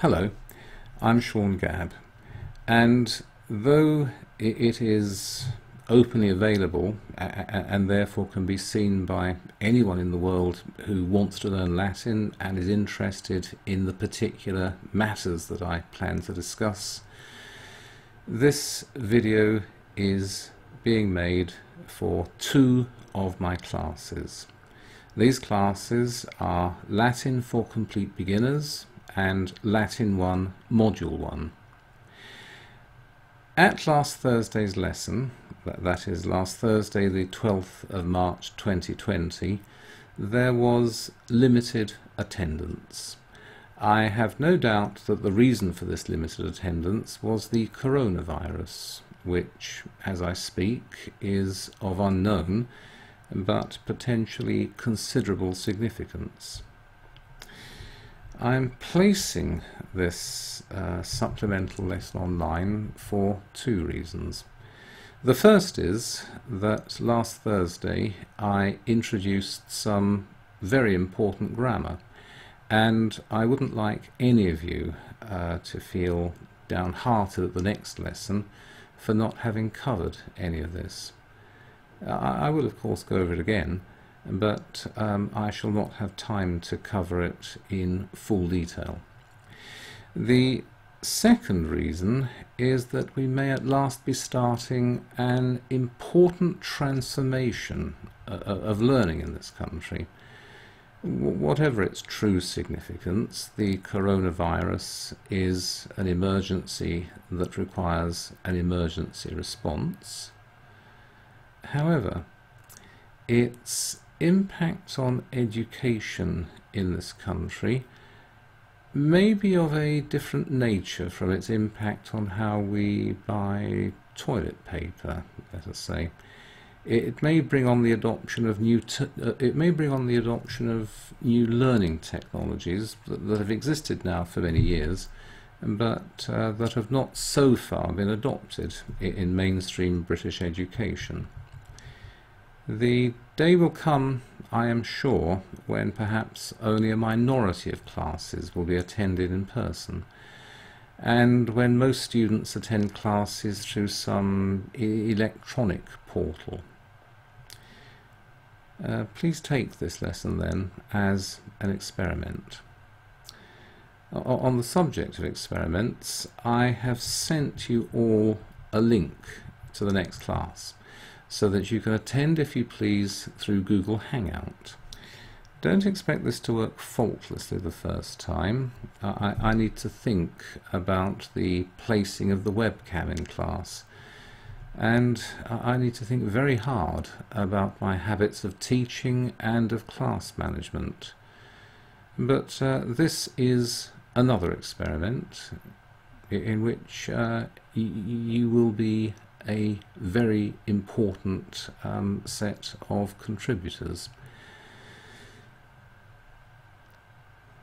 Hello, I'm Sean Gabb, and though it is openly available and therefore can be seen by anyone in the world who wants to learn Latin and is interested in the particular matters that I plan to discuss, this video is being made for two of my classes. These classes are Latin for Complete Beginners and Latin 1 Module 1. At last Thursday's lesson, that is last Thursday the 12th of March 2020, there was limited attendance. I have no doubt that the reason for this limited attendance was the coronavirus, which, as I speak, is of unknown but potentially considerable significance. I'm placing this supplemental lesson online for two reasons. The first is that last Thursday I introduced some very important grammar, and I wouldn't like any of you to feel downhearted at the next lesson for not having covered any of this. I will of course go over it again, but I shall not have time to cover it in full detail. The second reason is that we may at last be starting an important transformation of learning in this country. Whatever its true significance, the coronavirus is an emergency that requires an emergency response. However, its impact on education in this country may be of a different nature from its impact on how we buy toilet paper, let us say. It may bring on the adoption of new learning technologies that have existed now for many years, but that have not so far been adopted in mainstream British education. The day will come, I am sure, when perhaps only a minority of classes will be attended in person, and when most students attend classes through some electronic portal. Please take this lesson then as an experiment. On the subject of experiments, I have sent you all a link to the next class, so that you can attend, if you please, through Google Hangout. Don't expect this to work faultlessly the first time. I need to think about the placing of the webcam in class, and I need to think very hard about my habits of teaching and of class management. But this is another experiment in which you will be a very important set of contributors.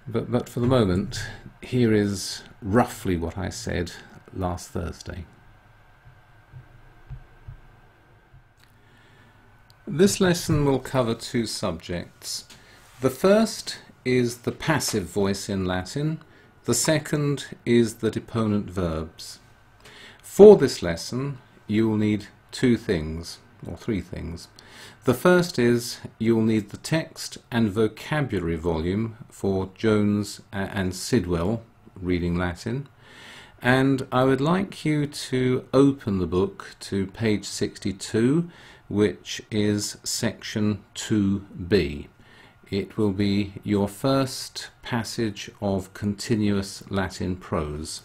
But for the moment, here is roughly what I said last Thursday. This lesson will cover two subjects. The first is the passive voice in Latin. The second is the deponent verbs. For this lesson, you will need two things, or three things. The first is you will need the text and vocabulary volume for Jones and Sidwell reading Latin, and I would like you to open the book to page 62, which is section 2b. It will be your first passage of continuous Latin prose.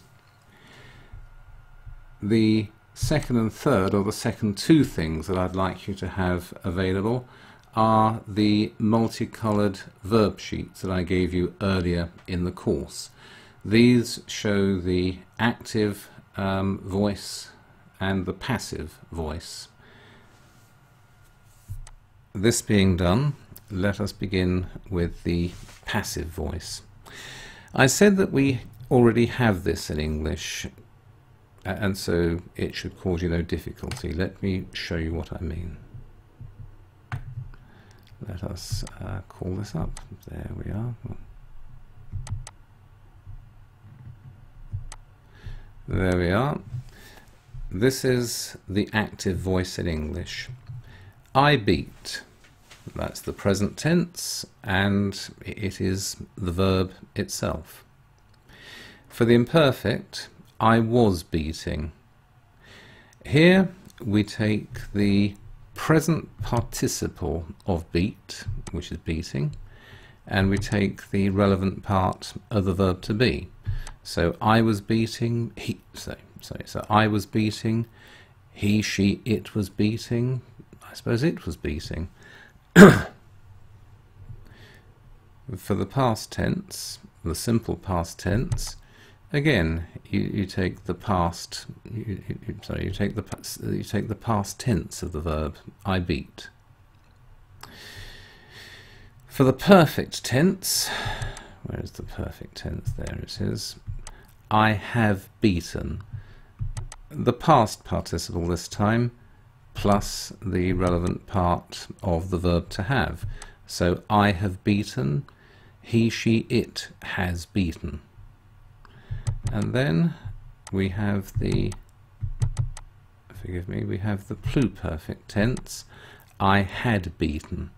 The second and third, or the second two things that I'd like you to have available, are the multicoloured verb sheets that I gave you earlier in the course. These show the active voice and the passive voice. This being done, let us begin with the passive voice. I said that we already have this in English, and so it should cause you no difficulty. Let me show you what I mean. Let us call this up. There we are. There we are. This is the active voice in English. I beat. That's the present tense, and it is the verb itself. For the imperfect, I was beating. Here we take the present participle of beat, which is beating, and we take the relevant part of the verb to be. So I was beating, so I was beating, he, she, it was beating, I suppose it was beating. For the past tense, the simple past tense, again you take the past, you take the past tense of the verb I beat. For the perfect tense, where is the perfect tense? There it is. I have beaten. The past participle this time, plus the relevant part of the verb to have. So I have beaten, he, she, it has beaten. And then we have the, forgive me, we have the pluperfect tense, I had beaten.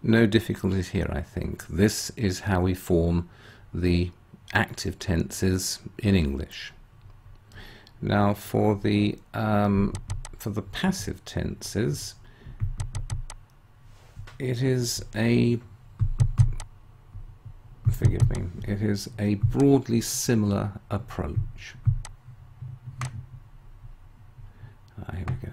No difficulties here, I think. This is how we form the active tenses in English. Now for the passive tenses, it is a, forgive me, it is a broadly similar approach. Here we go.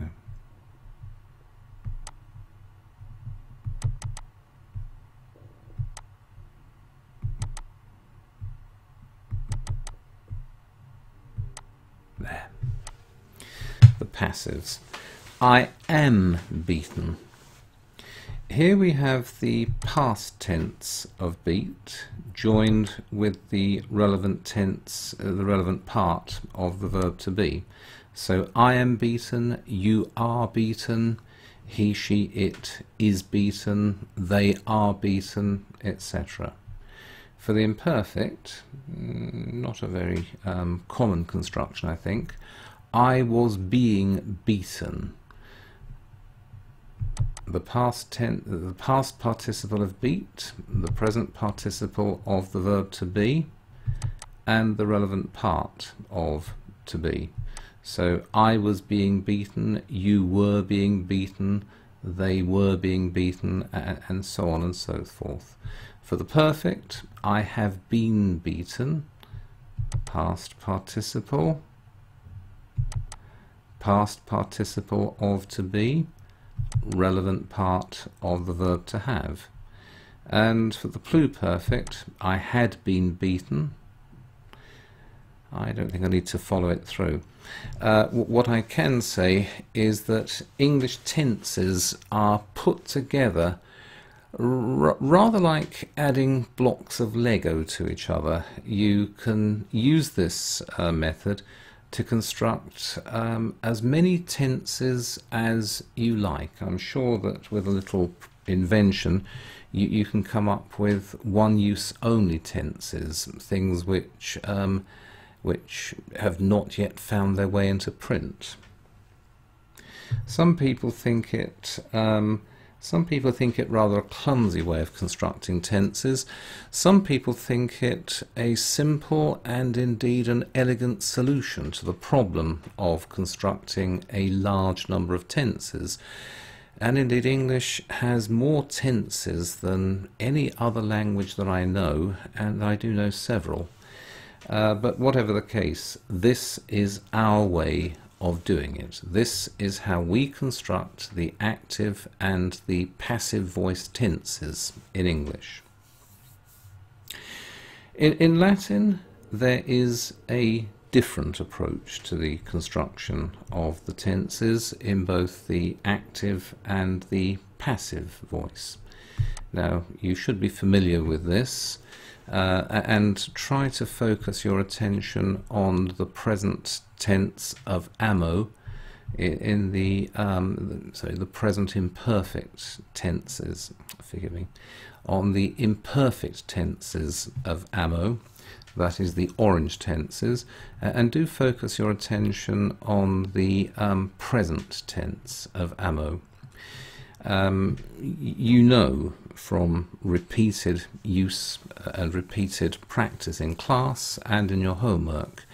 There. The passives. I am beaten. Here we have the past tense of beat joined with the relevant tense, the relevant part of the verb to be. So I am beaten, you are beaten, he, she, it is beaten, they are beaten, etc. For the imperfect, not a very common construction, I think. I was being beaten. The past participle of beat, the present participle of the verb to be, and the relevant part of to be. So I was being beaten, you were being beaten, they were being beaten, and so on and so forth. For the perfect, I have been beaten, past participle of to be, relevant part of the verb to have. And for the pluperfect, I had been beaten. I don't think I need to follow it through. What I can say is that English tenses are put together rather like adding blocks of Lego to each other. You can use this method to construct as many tenses as you like. I'm sure that with a little invention you can come up with one-use only tenses, things which have not yet found their way into print. Some people think it rather a clumsy way of constructing tenses. Some people think it a simple and indeed an elegant solution to the problem of constructing a large number of tenses. And indeed English has more tenses than any other language that I know, and I do know several. But whatever the case, this is our way of doing it. This is how we construct the active and the passive voice tenses in English. In Latin, there is a different approach to the construction of the tenses in both the active and the passive voice. Now, you should be familiar with this and try to focus your attention on the present tense of ammo in the present imperfect tenses, forgive me, on the imperfect tenses of ammo, that is the orange tenses, and do focus your attention on the present tense of ammo. You know from repeated use and repeated practice in class and in your homework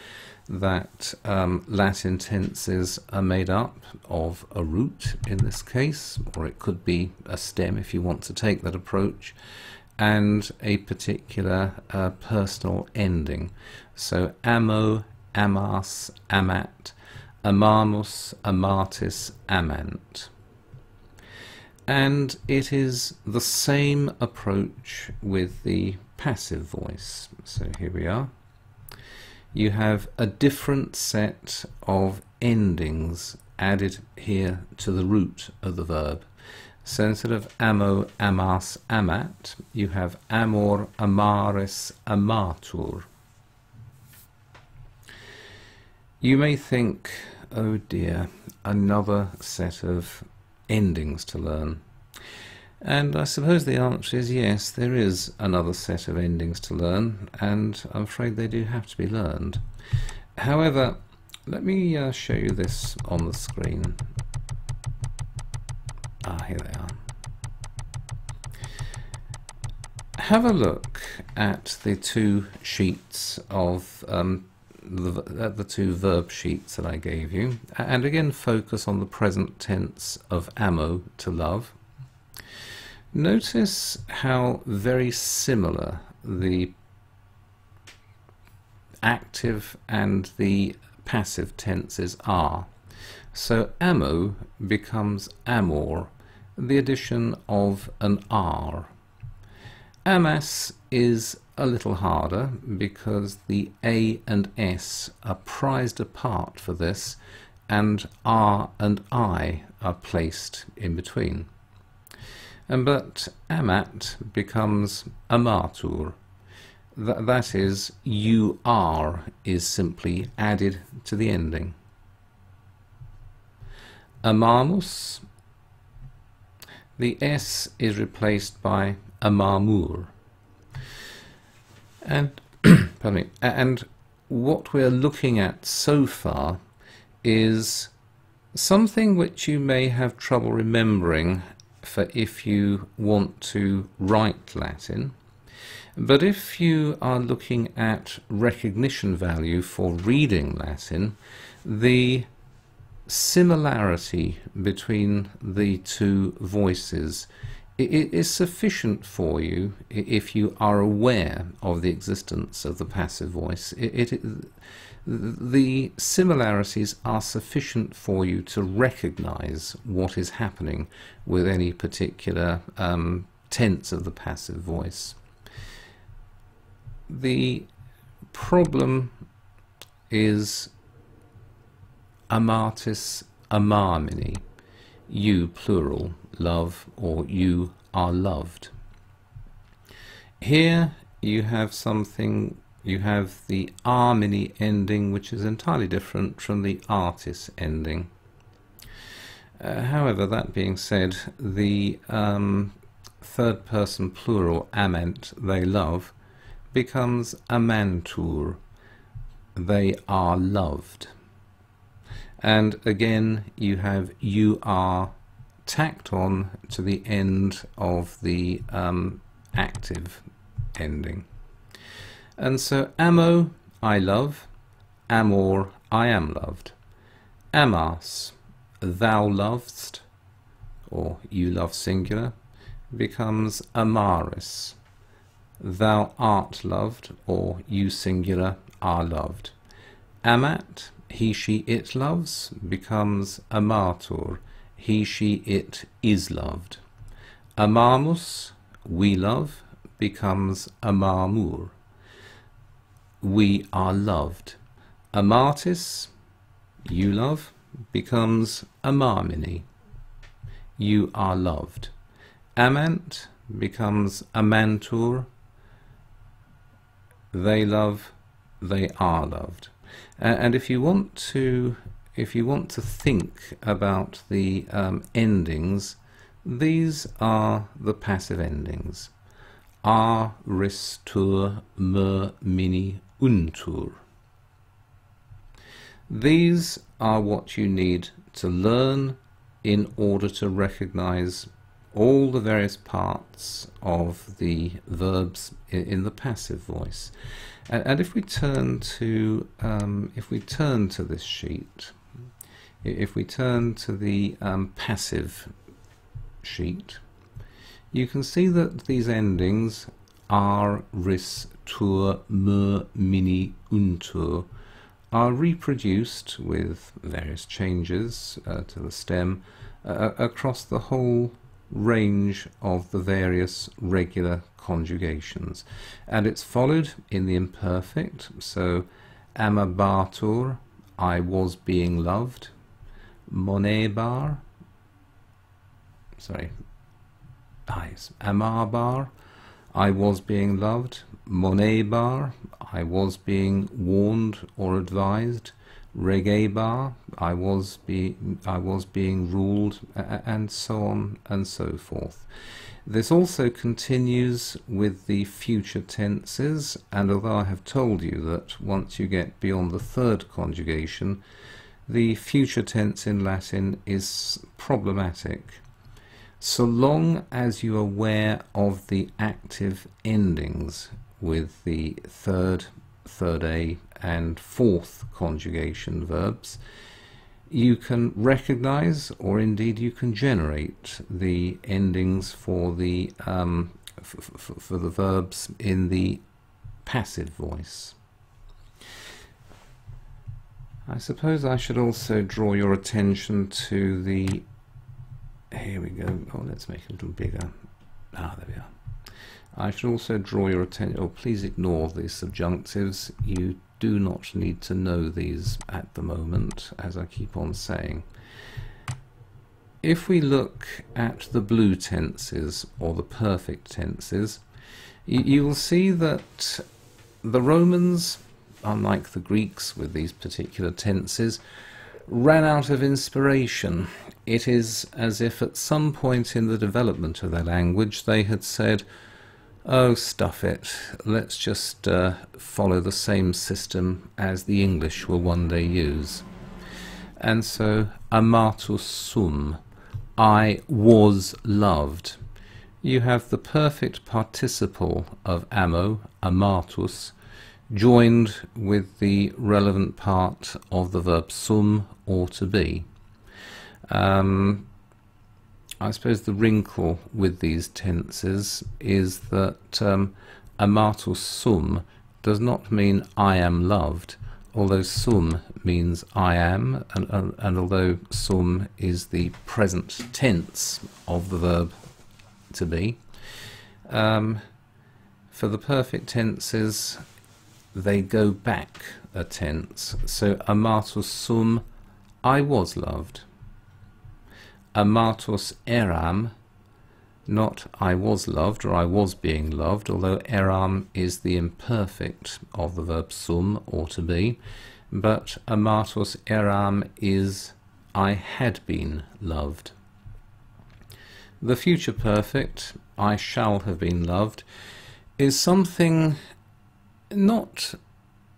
that Latin tenses are made up of a root in this case, or it could be a stem if you want to take that approach, and a particular personal ending. So ammo, amas, amat, amamus, amatis, amant. And it is the same approach with the passive voice. So here we are. You have a different set of endings added here to the root of the verb. So instead of ammo, amas, amat, you have amor, amaris, amatur. You may think, oh dear, another set of endings to learn. And I suppose the answer is yes, there is another set of endings to learn, and I'm afraid they do have to be learned. However, let me show you this on the screen. Here they are. Have a look at the two sheets of the two verb sheets that I gave you, and again focus on the present tense of ammo, to love. Notice how very similar the active and the passive tenses are. So ammo becomes amor, the addition of an R. Amas is a little harder because the A and S are prized apart for this, and R and I are placed in between. But amat becomes amatur. That is, UR is simply added to the ending. Amamus, the S is replaced by amamur. And pardon me, and what we're looking at so far is something which you may have trouble remembering for if you want to write Latin, but if you are looking at recognition value for reading Latin, the similarity between the two voices is sufficient for you if you are aware of the existence of the passive voice. The similarities are sufficient for you to recognize what is happening with any particular tense of the passive voice. The problem is amatis, amamini, you plural, love, or you are loved. Here you have something, you have the armini ending, which is entirely different from the artis ending. However, that being said, the third person plural amant, they love, becomes amantur, they are loved. And again you have you are tacked on to the end of the active ending. And so ammo, I love, amor, I am loved, amas, thou lovest, or you love singular, becomes amaris, thou art loved, or you singular are loved. Amat, he, she, it loves, becomes amatur, he, she, it is loved. Amamus, we love, becomes amamur, we are loved. Amatis, you love, becomes amamini, you are loved. Amant becomes amantur, they love, they are loved. And if you want to think about the endings, these are the passive endings: ar, ris, tur, mer, mini, untur. These are what you need to learn in order to recognize all the various parts of the verbs in the passive voice. And if we turn to this sheet, if we turn to the passive sheet, you can see that these endings are, ris, tur, mer, mini, untur are reproduced with various changes to the stem across the whole range of the various regular conjugations, and it's followed in the imperfect. So amabatur, I was being loved, monebar, amabar, I was being loved, monebar, I was being warned or advised, regebar, I was being ruled, and so on and so forth. This also continues with the future tenses, and although I have told you that once you get beyond the third conjugation, the future tense in Latin is problematic. So long as you are aware of the active endings with the third A and fourth conjugation verbs, you can recognize, or indeed you can generate, the endings for the for the verbs in the passive voice. I suppose I should also draw your attention to the, here we go, oh, let's make it a little bigger. Ah, there we are. I should also draw your attention, oh, please ignore the subjunctives. You do not need to know these at the moment, as I keep on saying. If we look at the blue tenses, or the perfect tenses, you will see that the Romans, unlike the Greeks with these particular tenses, ran out of inspiration. It is as if at some point in the development of their language they had said, oh, stuff it, let's just follow the same system as the English will one day use. And so, amatus sum, I was loved. You have the perfect participle of amo, amatus, joined with the relevant part of the verb sum, or to be. I suppose the wrinkle with these tenses is that amatus sum does not mean I am loved, although sum means I am, and although sum is the present tense of the verb to be. For the perfect tenses, they go back a tense. So amatus sum, I was loved. Amatus eram, not I was loved or I was being loved, although eram is the imperfect of the verb sum, or to be, but amatus eram is I had been loved. The future perfect, I shall have been loved, is something not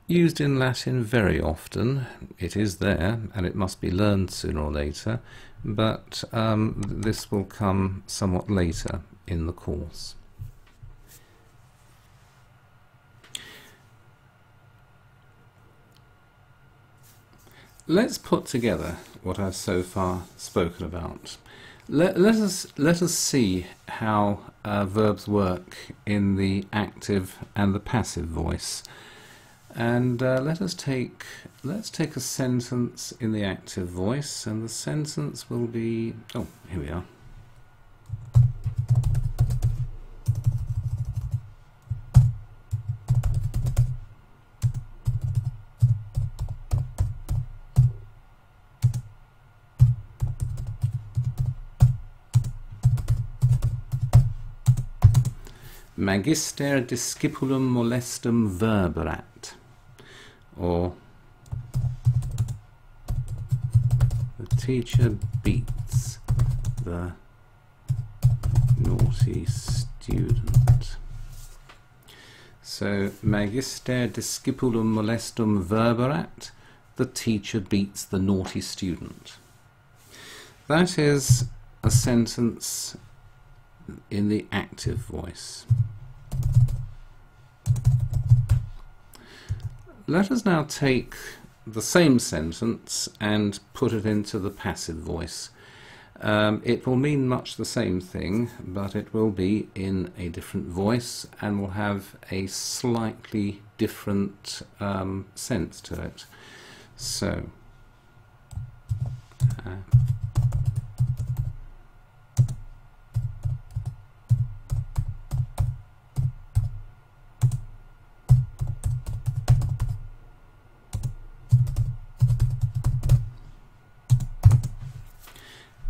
used in Latin very often. It is there, and it must be learned sooner or later, but this will come somewhat later in the course. Let's put together what I've so far spoken about. Let us see how verbs work in the active and the passive voice. And let's take a sentence in the active voice, and the sentence will be, oh, here we are. Magister discipulum molestum verberat, or the teacher beats the naughty student. So, Magister discipulum molestum verberat, the teacher beats the naughty student. That is a sentence in the active voice. Let us now take the same sentence and put it into the passive voice. It will mean much the same thing, but it will be in a different voice and will have a slightly different sense to it. So,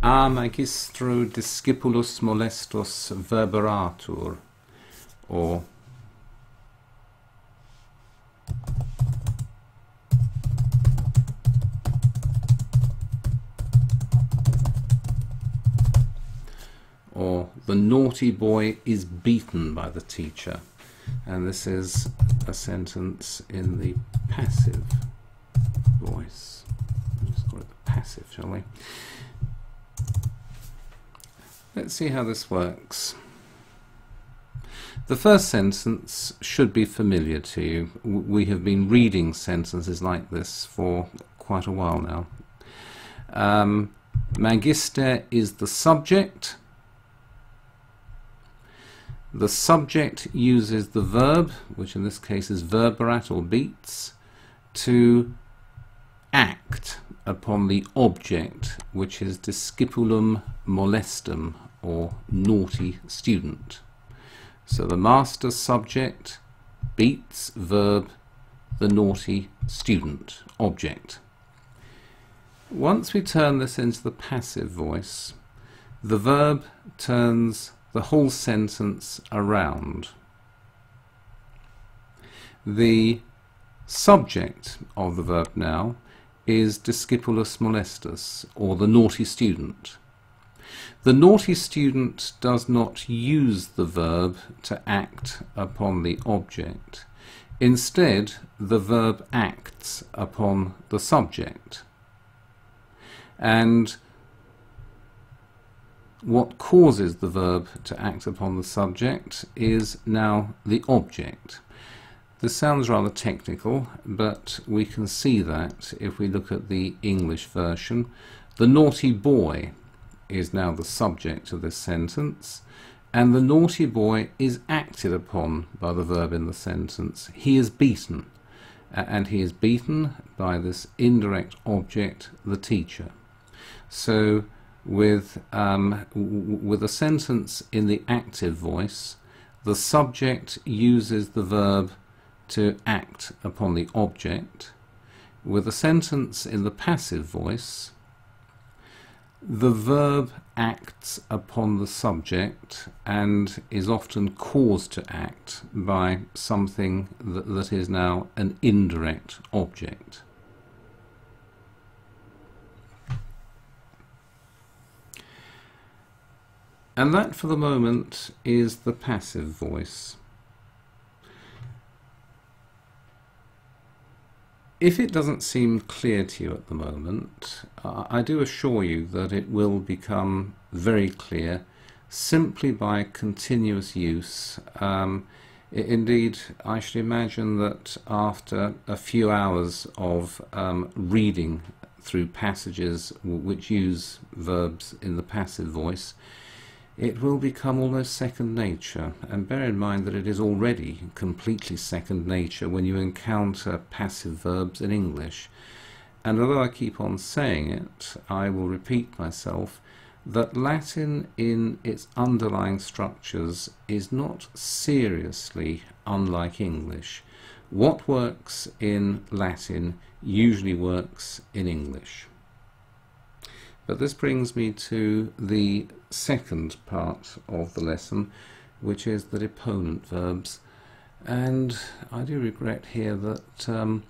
A magistro discipulus molestus verberatur, or the naughty boy is beaten by the teacher. And this is a sentence in the passive voice. Let's call it the passive, shall we? Let's see how this works. The first sentence should be familiar to you. We have been reading sentences like this for quite a while now. Magister is the subject. The subject uses the verb, which in this case is verberat or beats, to act upon the object, which is discipulum molestum, or naughty student. So the master subject beats verb the naughty student object. Once we turn this into the passive voice, the verb turns the whole sentence around. The subject of the verb now is discipulus molestus, or the naughty student. The naughty student does not use the verb to act upon the object. Instead, the verb acts upon the subject. And what causes the verb to act upon the subject is now the object. This sounds rather technical, but we can see that if we look at the English version. The naughty boy is now the subject of this sentence, and the naughty boy is acted upon by the verb in the sentence. He is beaten, and he is beaten by this indirect object, the teacher. So with a sentence in the active voice, the subject uses the verb to act upon the object. With a sentence in the passive voice, the verb acts upon the subject and is often caused to act by something that is now an indirect object. And that, for the moment, is the passive voice. If it doesn't seem clear to you at the moment, I do assure you that it will become very clear simply by continuous use. Indeed, I should imagine that after a few hours of reading through passages which use verbs in the passive voice, it will become almost second nature. And bear in mind that it is already completely second nature when you encounter passive verbs in English. And although I keep on saying it, I will repeat myself that Latin in its underlying structures is not seriously unlike English. What works in Latin usually works in English. But this brings me to the second part of the lesson, which is the deponent verbs. And I do regret here that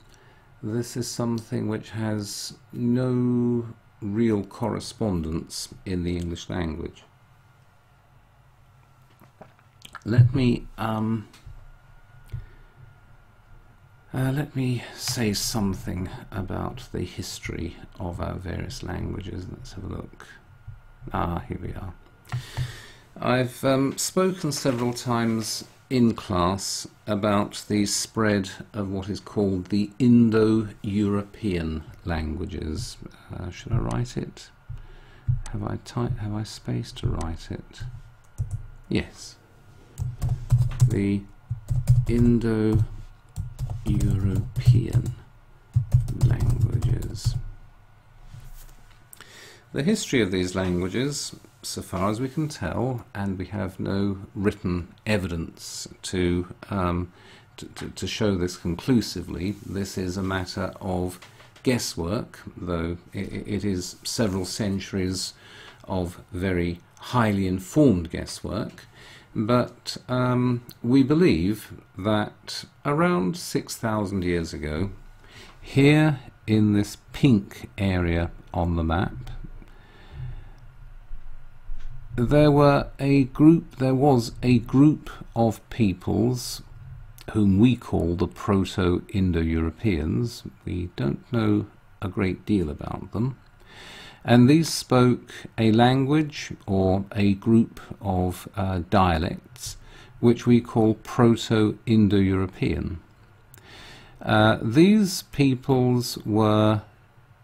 this is something which has no real correspondence in the English language. Let me Let me say something about the history of our various languages. Let's have a look. Here we are. I've spoken several times in class about the spread of what is called the Indo-European languages. Should I write it? Have I space to write it? Yes. The Indo-European languages. The history of these languages, so far as we can tell, and we have no written evidence to show this conclusively, this is a matter of guesswork, though it is several centuries of very highly informed guesswork. But we believe that around 6,000 years ago, here in this pink area on the map, there was a group of peoples whom we call the Proto-Indo-Europeans. We don't know a great deal about them. And these spoke a language or a group of dialects which we call Proto-Indo-European. These peoples were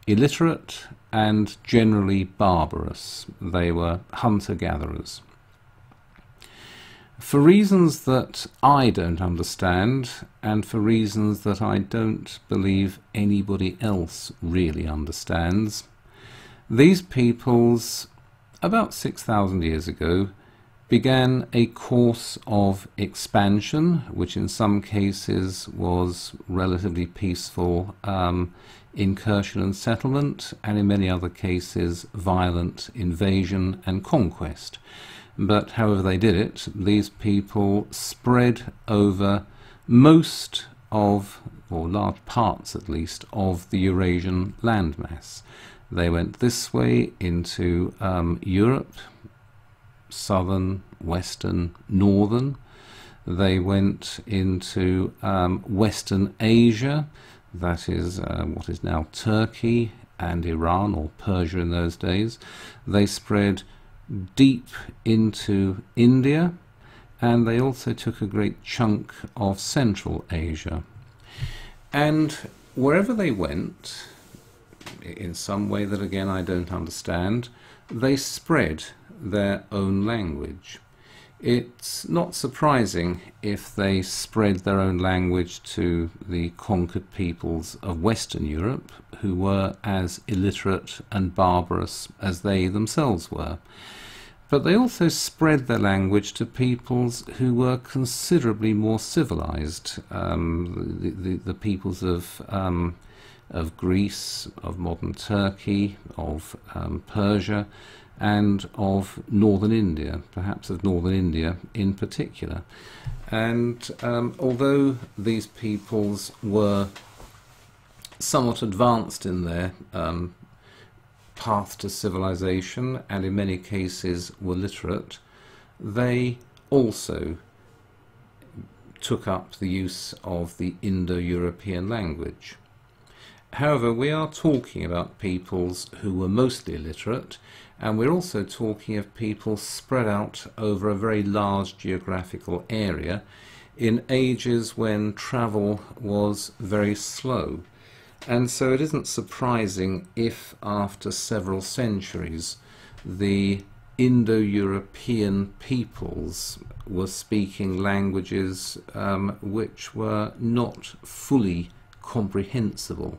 illiterate and generally barbarous. They were hunter-gatherers. For reasons that I don't understand, and for reasons that I don't believe anybody else really understands, these peoples, about 6,000 years ago, began a course of expansion, which in some cases was relatively peaceful incursion and settlement, and in many other cases violent invasion and conquest. But however they did it, these people spread over most of, or large parts at least, of the Eurasian landmass. They went this way into Europe, southern, western, northern. They went into Western Asia, that is what is now Turkey and Iran, or Persia in those days. They spread deep into India, and they also took a great chunk of Central Asia. And wherever they went, in some way that again I don't understand, they spread their own language. It's not surprising if they spread their own language to the conquered peoples of Western Europe, who were as illiterate and barbarous as they themselves were. But they also spread their language to peoples who were considerably more civilized, the peoples of Greece, of modern Turkey, of Persia, and of northern India, perhaps of northern India in particular. And although these peoples were somewhat advanced in their path to civilization, and in many cases were literate, they also took up the use of the Indo-European language. However, we are talking about peoples who were mostly illiterate, and we're also talking of people spread out over a very large geographical area in ages when travel was very slow. And so it isn't surprising if after several centuries the Indo-European peoples were speaking languages which were not fully comprehensible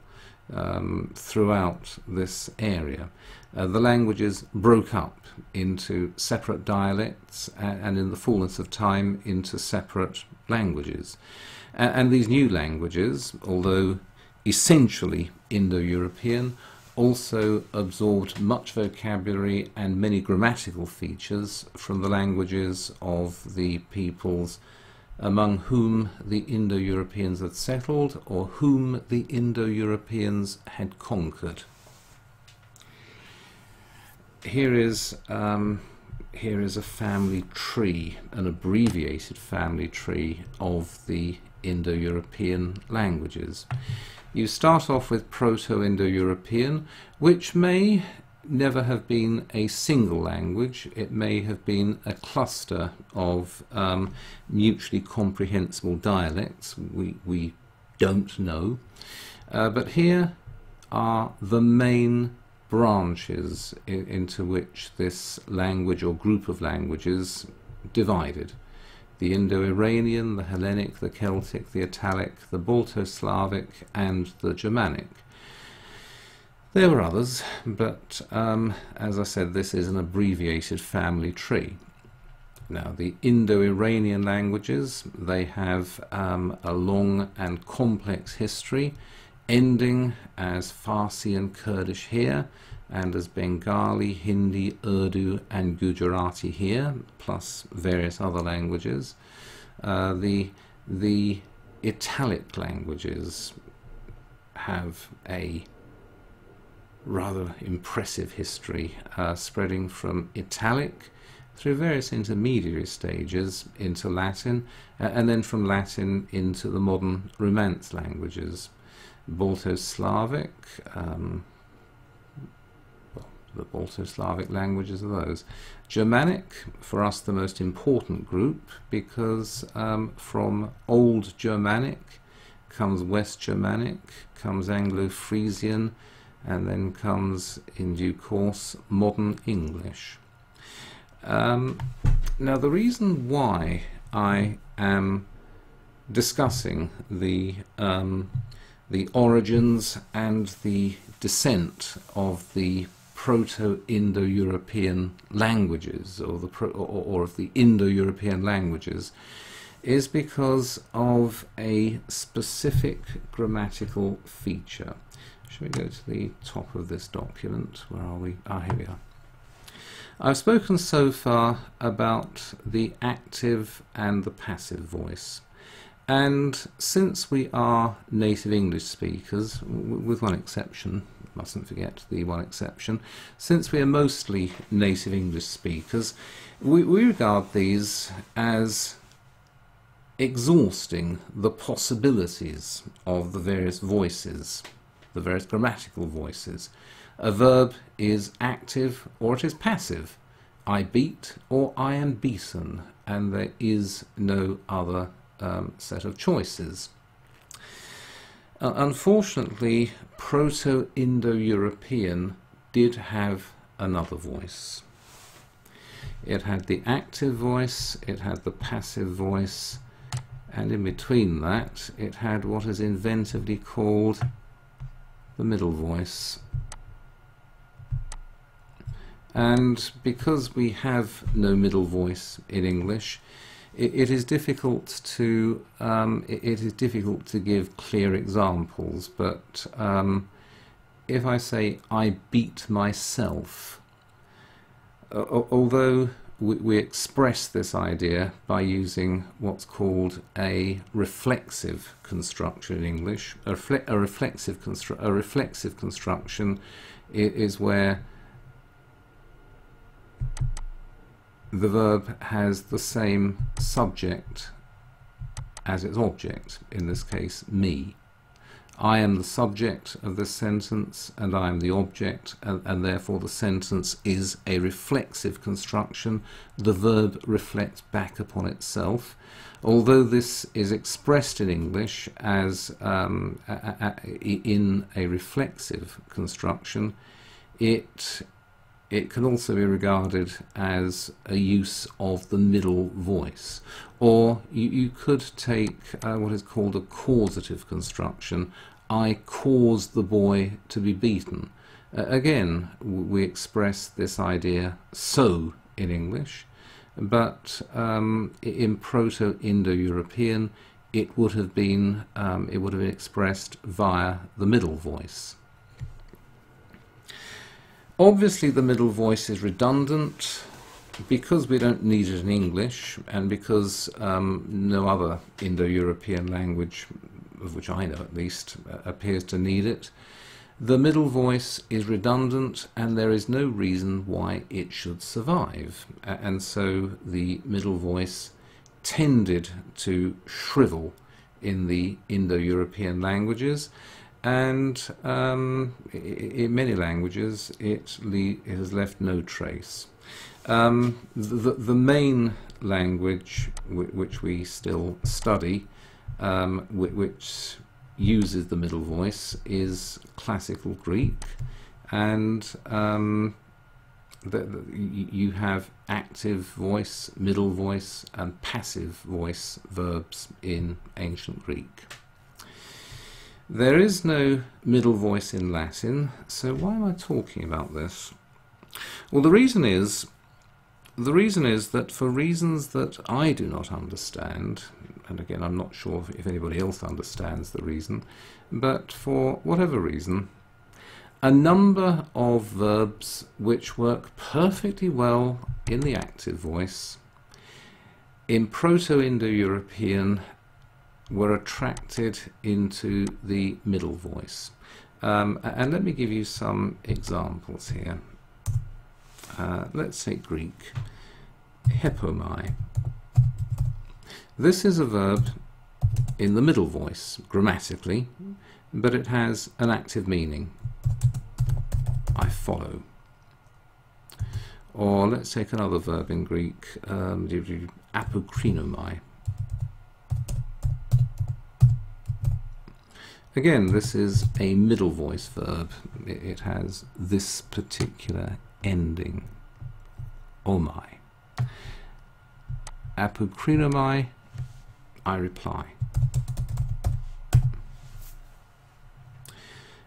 throughout this area. The languages broke up into separate dialects and in the fullness of time into separate languages. And these new languages, although essentially Indo-European, also absorbed much vocabulary and many grammatical features from the languages of the peoples among whom the Indo-Europeans had settled or whom the Indo-Europeans had conquered. Here is a family tree, an abbreviated family tree of the Indo-European languages. You start off with Proto-Indo-European, which may never have been a single language. It may have been a cluster of mutually comprehensible dialects. We don't know. But here are the main branches into which this language or group of languages divided. The Indo-Iranian, the Hellenic, the Celtic, the Italic, the Balto-Slavic and the Germanic. There were others, but as I said, this is an abbreviated family tree. Now, the Indo-Iranian languages, they have a long and complex history, ending as Farsi and Kurdish here, and as Bengali, Hindi, Urdu and Gujarati here, plus various other languages. The Italic languages have a rather impressive history, spreading from Italic through various intermediary stages into Latin, and then from Latin into the modern Romance languages. Balto-Slavic, the Balto-Slavic languages are those. Germanic, for us the most important group, because from Old Germanic comes West Germanic, comes Anglo-Frisian, and then comes, in due course, Modern English. Now, the reason why I am discussing the origins and the descent of the Proto-Indo-European languages, or of the Indo-European languages, is because of a specific grammatical feature. Shall we go to the top of this document? Where are we? Ah, here we are. I've spoken so far about the active and the passive voice. And since we are native English speakers, with one exception, mustn't forget the one exception, since we are mostly native English speakers, we regard these as exhausting the possibilities of the various voices, the various grammatical voices. A verb is active or it is passive. I beat or I am beaten, and there is no other set of choices. Unfortunately, Proto-Indo-European did have another voice. It had the active voice, it had the passive voice, and in between that it had what is inventively called the middle voice. And because we have no middle voice in English, it is difficult to give clear examples. But if I say I beat myself, although we express this idea by using what's called a reflexive construction in English, a reflexive construction is where the verb has the same subject as its object, in this case me. I am the subject of this sentence and I am the object, and therefore the sentence is a reflexive construction. The verb reflects back upon itself. Although this is expressed in English as in a reflexive construction, it can also be regarded as a use of the middle voice. Or you could take what is called a causative construction. I caused the boy to be beaten. Again, we express this idea so in English, but in Proto-Indo-European it would have been expressed via the middle voice. Obviously the middle voice is redundant because we don't need it in English, and because no other Indo-European language, of which I know at least, appears to need it. The middle voice is redundant and there is no reason why it should survive, and so the middle voice tended to shrivel in the Indo-European languages, and in many languages it has left no trace. The main language which we still study, which uses the middle voice, is Classical Greek, and you have active voice, middle voice, and passive voice verbs in ancient Greek. There is no middle voice in Latin, so why am I talking about this? Well, the reason is that for reasons that I do not understand, and again I'm not sure if anybody else understands the reason, but for whatever reason, a number of verbs which work perfectly well in the active voice in Proto-Indo-European were attracted into the middle voice. And let me give you some examples here. Let's say Greek. Hepomai. This is a verb in the middle voice grammatically, but it has an active meaning. I follow. Or let's take another verb in Greek, apokrinomai. Again, this is a middle voice verb. It has this particular ending, omai. Apokrinomai, I reply.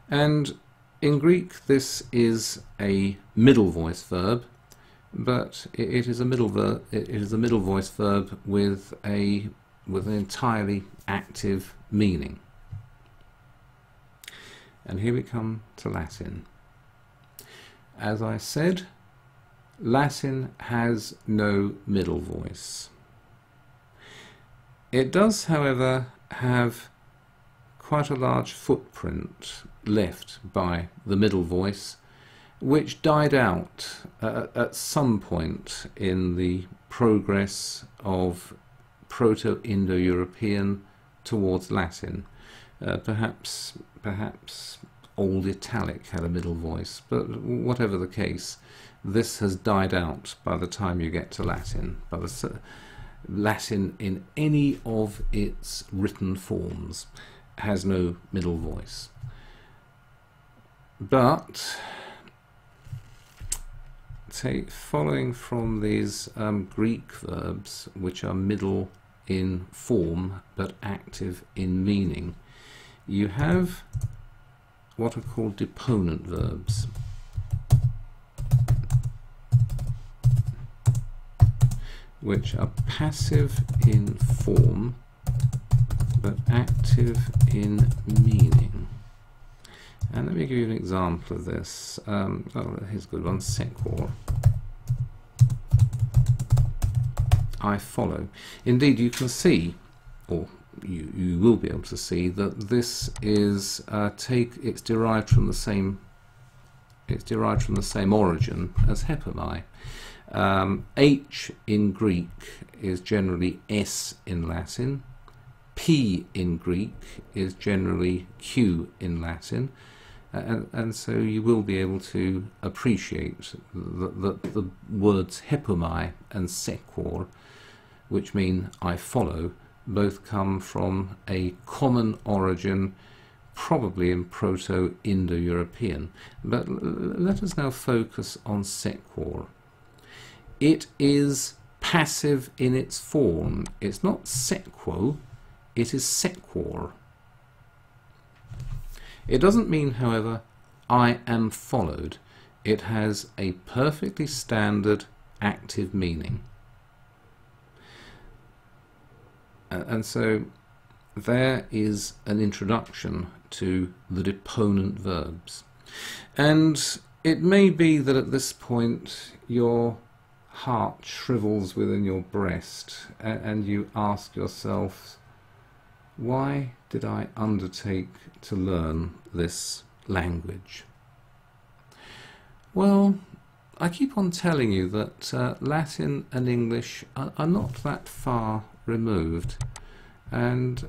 And in Greek, this is a middle voice verb, but it is a middle voice verb with an entirely active meaning. And here we come to Latin. As I said, Latin has no middle voice. It does, however, have quite a large footprint left by the middle voice, which died out at some point in the progress of Proto-Indo-European towards Latin. Perhaps Old Italic had a middle voice, but whatever the case, this has died out by the time you get to Latin. Latin in any of its written forms has no middle voice. But following from these Greek verbs, which are middle in form but active in meaning, you have what are called deponent verbs. Which are passive in form but active in meaning. And let me give you an example of this. Here's a good one, sequor. I follow. Indeed, you can see, or you will be able to see, that this is it's derived from the same origin as hepomai. H in Greek is generally S in Latin. P in Greek is generally Q in Latin. And so you will be able to appreciate that the words hepomai and sequor, which mean I follow, both come from a common origin, probably in Proto-Indo-European. But let us now focus on sequor. It is passive in its form. It's not sequo, it is sequor. It doesn't mean, however, I am followed. It has a perfectly standard active meaning. And so there is an introduction to the deponent verbs. And it may be that at this point your heart shrivels within your breast and you ask yourself, why did I undertake to learn this language? Well, I keep on telling you that Latin and English are not that far removed, and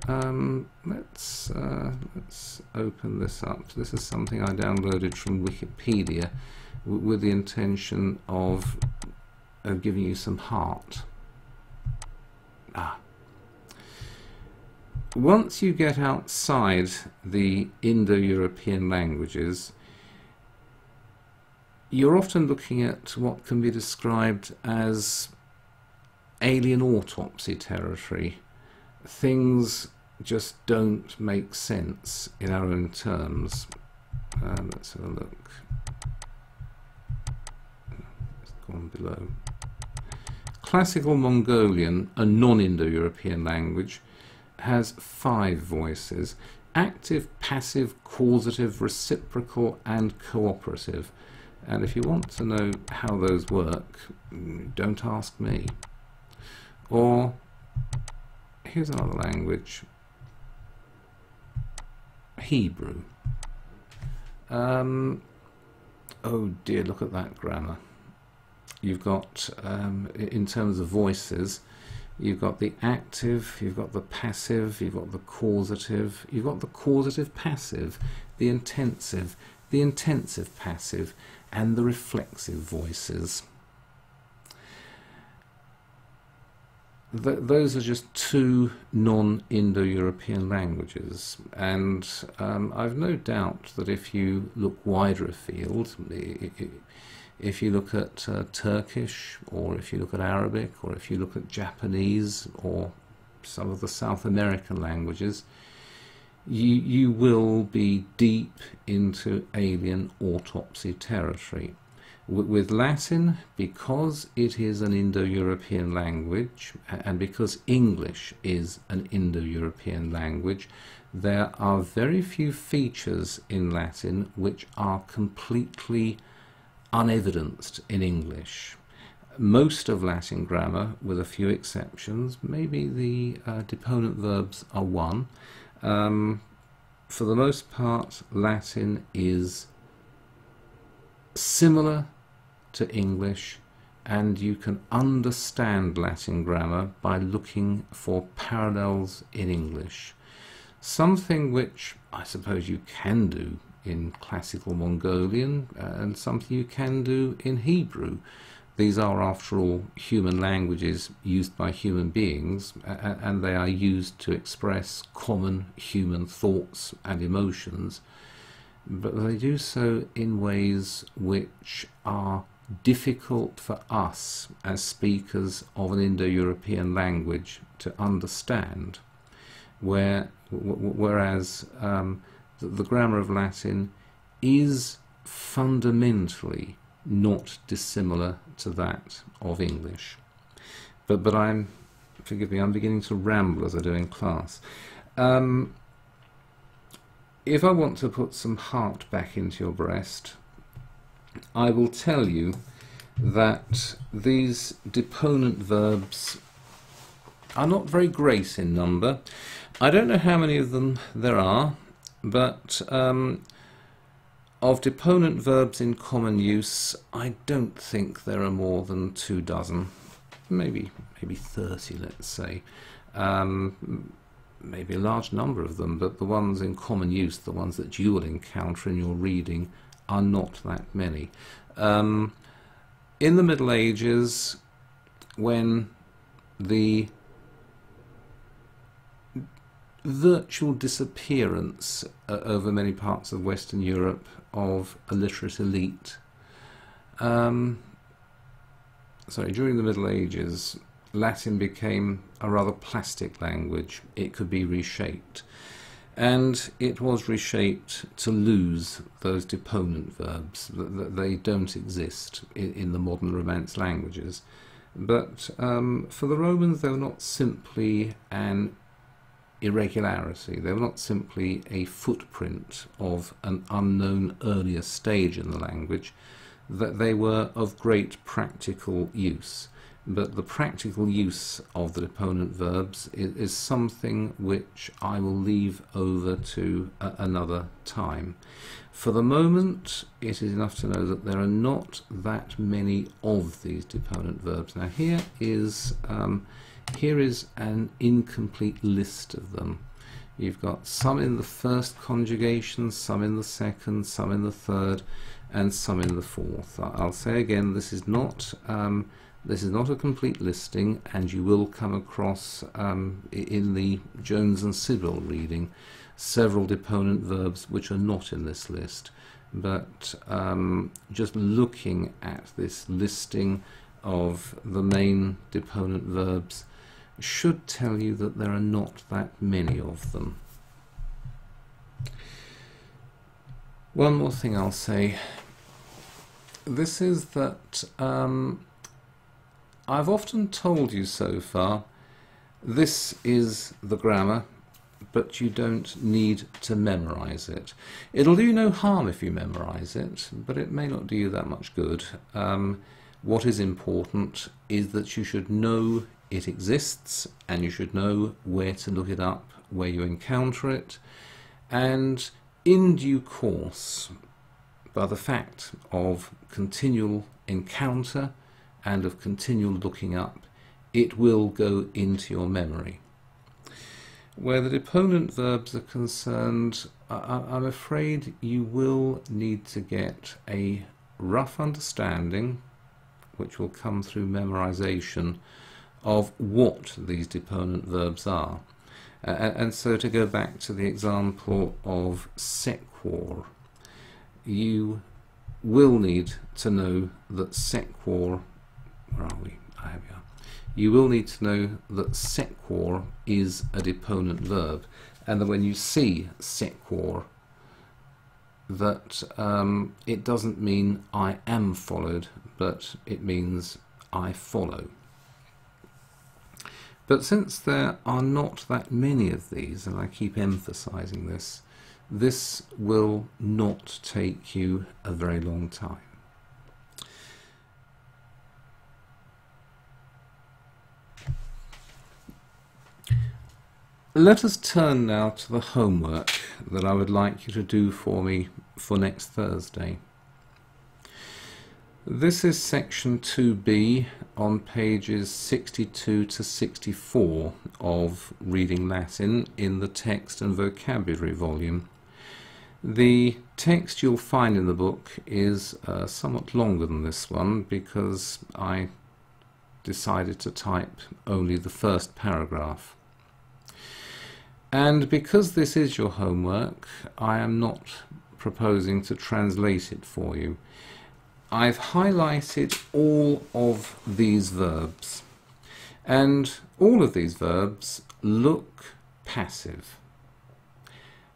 let's open this up. This is something I downloaded from Wikipedia with the intention of giving you some heart. Once you get outside the Indo-European languages, you're often looking at what can be described as alien autopsy territory. Things just don't make sense in our own terms. Let's have a look. It's gone below. Classical Mongolian, a non-Indo-European language, has 5 voices: active, passive, causative, reciprocal and cooperative. And if you want to know how those work, don't ask me. Or here's another language, Hebrew. Oh dear, look at that grammar. You've got, in terms of voices, you've got the active, you've got the passive, you've got the causative, you've got the causative passive, the intensive passive, and the reflexive voices. Those are just 2 non-Indo-European languages, and I've no doubt that if you look wider afield, if you look at Turkish, or if you look at Arabic, or if you look at Japanese, or some of the South American languages, you will be deep into alien autopsy territory. With Latin, because it is an Indo-European language, and because English is an Indo-European language, there are very few features in Latin which are completely unevidenced in English. Most of Latin grammar, with a few exceptions, maybe the deponent verbs are one, for the most part Latin is similar to English, and you can understand Latin grammar by looking for parallels in English. Something which I suppose you can do in classical Mongolian, and something you can do in Hebrew. These are, after all, human languages used by human beings, and they are used to express common human thoughts and emotions, but they do so in ways which are difficult for us as speakers of an Indo-European language to understand, whereas the grammar of Latin is fundamentally not dissimilar to that of English. But forgive me, I'm beginning to ramble as I do in class. If I want to put some heart back into your breast, I will tell you that these deponent verbs are not very great in number. I don't know how many of them there are, but of deponent verbs in common use, I don't think there are more than 2 dozen, maybe 30, let's say. Maybe a large number of them, but the ones in common use, the ones that you will encounter in your reading, are not that many. In the Middle Ages, when the virtual disappearance over many parts of Western Europe of a literate elite, during the Middle Ages, Latin became a rather plastic language. It could be reshaped, and it was reshaped to lose those deponent verbs. They don't exist in the modern Romance languages. But for the Romans, they were not simply an irregularity. They were not simply a footprint of an unknown earlier stage in the language, that they were of great practical use. But the practical use of the deponent verbs is something which I will leave over to another time. For the moment, it is enough to know that there are not that many of these deponent verbs. Now here is here is an incomplete list of them. You've got some in the first conjugation, some in the second, some in the third, and some in the fourth. I'll say again, this is not a complete listing, and you will come across in the Jones and Sibyl reading several deponent verbs which are not in this list. But just looking at this listing of the main deponent verbs should tell you that there are not that many of them. One more thing I'll say. This is that I've often told you so far, this is the grammar, but you don't need to memorize it. It'll do you no harm if you memorize it, but it may not do you that much good. What is important is that you should know it exists, and you should know where to look it up, where you encounter it, and in due course, by the fact of continual encounter and of continual looking up, it will go into your memory. Where the deponent verbs are concerned, I'm afraid you will need to get a rough understanding, which will come through memorization, of what these deponent verbs are. And so to go back to the example of sequor, you will need to know that sequor, where are we? Here we are. You will need to know that sequor is a deponent verb, and that when you see sequor, that it doesn't mean I am followed, but it means I follow. But since there are not that many of these, and I keep emphasizing this, this will not take you a very long time. Let us turn now to the homework that I would like you to do for me for next Thursday. This is section 2b on pages 62 to 64 of Reading Latin in the text and vocabulary volume. The text you'll find in the book is somewhat longer than this one, because I decided to type only the first paragraph. And because this is your homework, I am not proposing to translate it for you. I've highlighted all of these verbs, and all of these verbs look passive,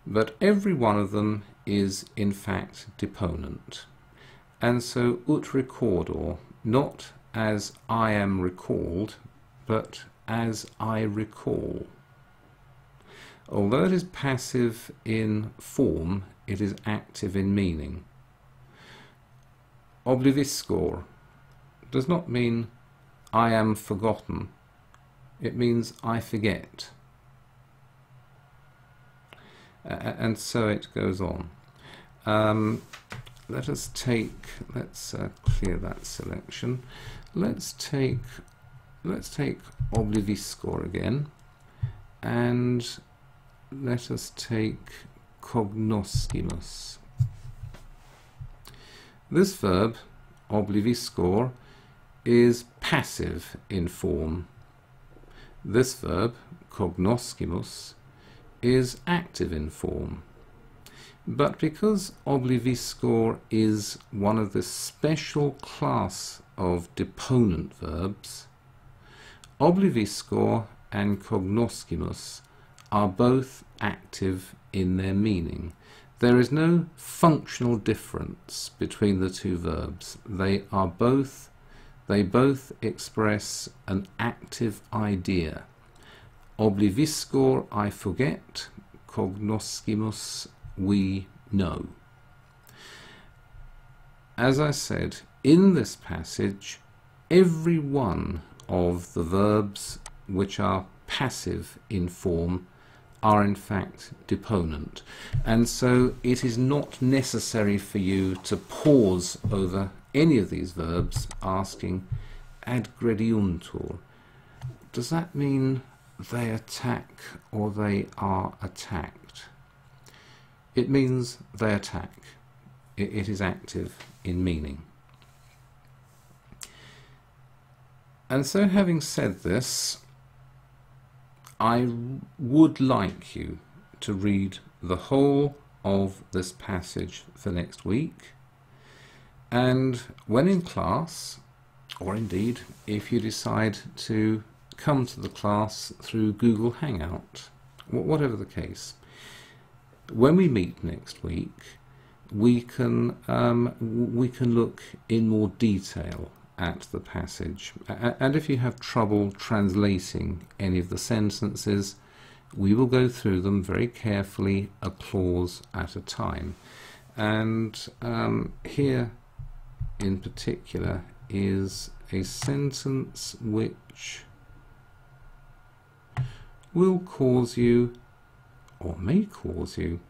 but every one of them is in fact deponent. And so ut recordor, not as I am recalled, but as I recall. Although it is passive in form, it is active in meaning. Obliviscor does not mean I am forgotten, it means I forget. And so it goes on. Let's clear that selection. Let's take obliviscor again, and let us take cognoscimus. This verb, obliviscor, is passive in form. This verb, cognoscimus, is active in form. But because obliviscor is one of the special class of deponent verbs, obliviscor and cognoscimus are both active in their meaning. There is no functional difference between the two verbs. They both express an active idea. Obliviscor, I forget; cognoscimus, we know. As I said, in this passage, every one of the verbs which are passive in form are in fact deponent, and so it is not necessary for you to pause over any of these verbs asking ad grediuntur, does that mean they attack or they are attacked? It means they attack. It is active in meaning. And so, having said this, I would like you to read the whole of this passage for next week, and when in class, or indeed if you decide to come to the class through Google Hangout, whatever the case, when we meet next week, we can look in more detail at the passage, and if you have trouble translating any of the sentences, we will go through them very carefully, a clause at a time. And here in particular is a sentence which will cause you, or may cause you,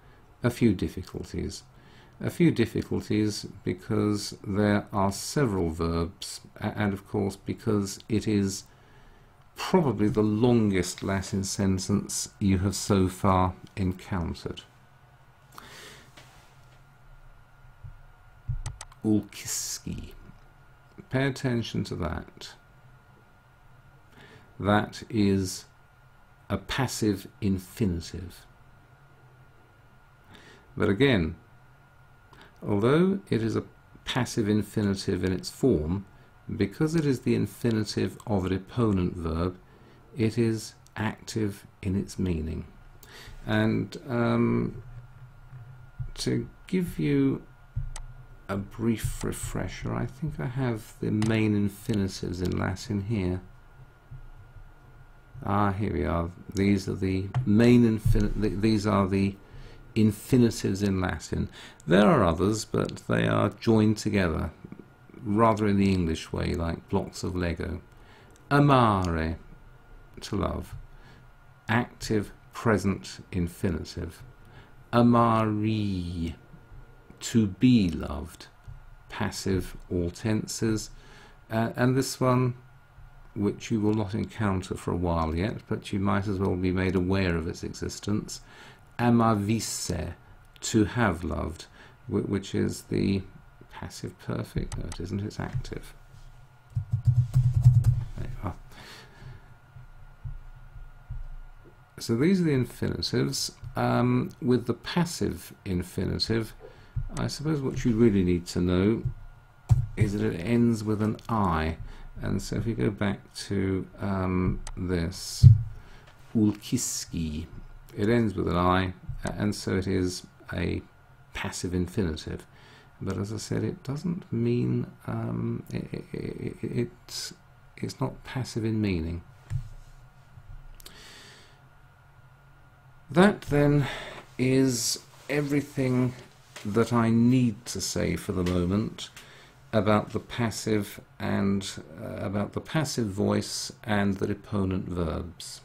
a few difficulties. Because there are several verbs, and of course because it is probably the longest Latin sentence you have so far encountered. Ulkiski. Pay attention to that. That is a passive infinitive. But again, although it is a passive infinitive in its form, because it is the infinitive of a deponent verb, it is active in its meaning. And to give you a brief refresher, I think I have the main infinitives in Latin here. Here we are. These are the main these are the infinitives in Latin. There are others, but they are joined together, rather in the English way, like blocks of Lego. Amare, to love. Active present infinitive. Amari, to be loved. Passive all tenses. And this one, which you will not encounter for a while yet, but you might as well be made aware of its existence. Amavisse, to have loved, which is the passive perfect. No, it isn't, it's active. There you are. So these are the infinitives. With the passive infinitive, I suppose what you really need to know is that it ends with an I. And so if we go back to this, ulkiski, it ends with an I, and so it is a passive infinitive. But as I said, it doesn't mean, it's not passive in meaning. That then is everything that I need to say for the moment about the passive and about the passive voice and the deponent verbs.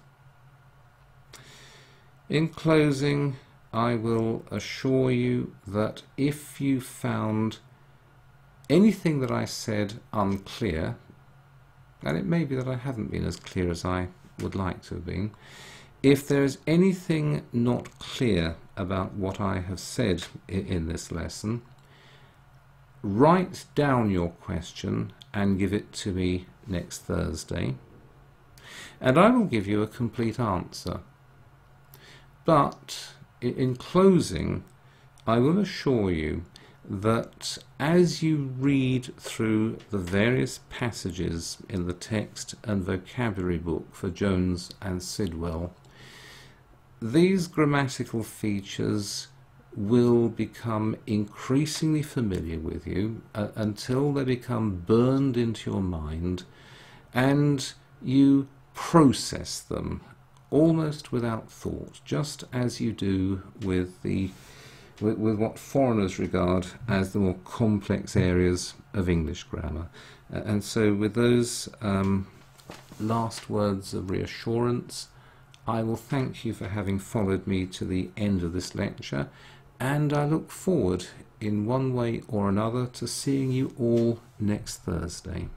In closing, I will assure you that if you found anything that I said unclear, and it may be that I haven't been as clear as I would like to have been, if there is anything not clear about what I have said in this lesson, write down your question and give it to me next Thursday, and I will give you a complete answer. But in closing, I will assure you that as you read through the various passages in the text and vocabulary book for Jones and Sidwell, these grammatical features will become increasingly familiar with you until they become burned into your mind and you process them almost without thought, just as you do with what foreigners regard as the more complex areas of English grammar. And so with those last words of reassurance, I will thank you for having followed me to the end of this lecture, and I look forward in one way or another to seeing you all next Thursday.